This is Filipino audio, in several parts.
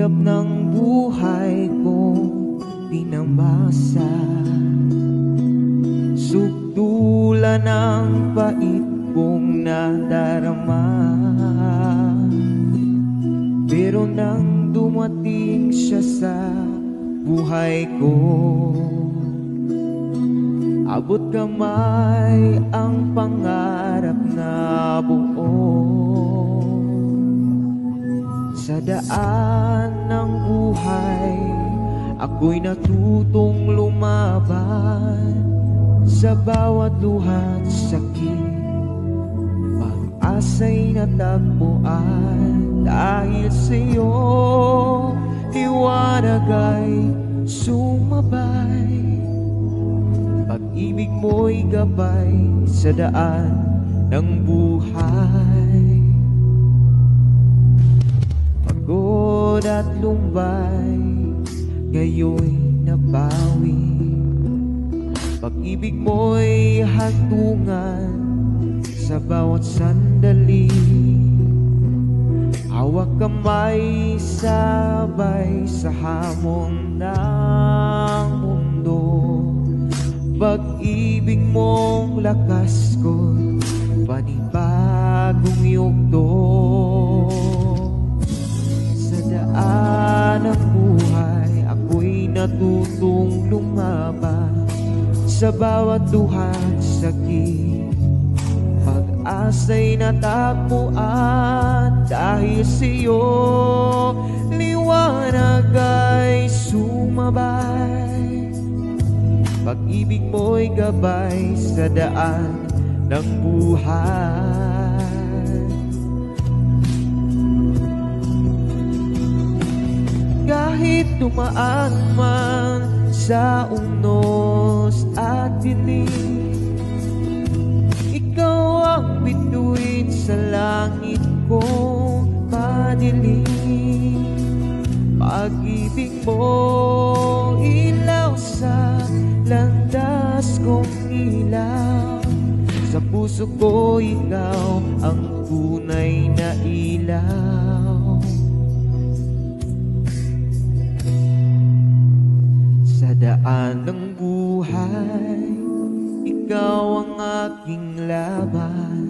hirap ng buhay kong pinamasa, sukdulan ng pait kong nadarama. Pero nang dumating siya sa buhay ko, abot kamay ang pangarap na buo. Sa daan ng buhay, ako'y natutong lumaban. Sa bawat luha't sakit, pag-asa'y natagpuan. Dahil sa'yo, liwanag ay sumabay. Pag-ibig mo'y gabay sa daan ng buhay. Pagod at lumbay, ngayo'y nabawi. Pag-ibig mo'y hantungan sa bawat sandali. Hawak kamay sabay sa hamon ng mundo. Pag-ibig mong lakas ko, panibagong yugto. Sa daan ng buhay, ako'y natutong lumaban. Sa bawat duha't sakit, pag-asa'y natagpuan. Dahil sa'yo, liwanag ay sumabay. Pag-ibig mo'y gabay sa daan ng buhay. Kahit dumaan man sa unos at dilim, ikaw ang bituin sa langit kong madilim. Pag-ibig mo, ilaw sa landas kong ilaw. Sa puso ko, ikaw ang tunay na ilaw. Sa daan ng buhay, ikaw ang aking laban.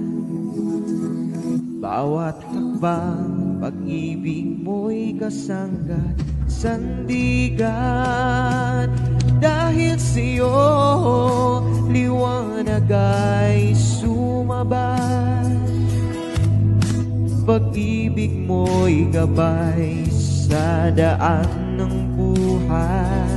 Bawat hakbang, pag-ibig mo'y kasanggat sandigan. Dahil sa'yo, liwanag ay sumabay. Pag-ibig mo'y gabay sa daan ng buhay.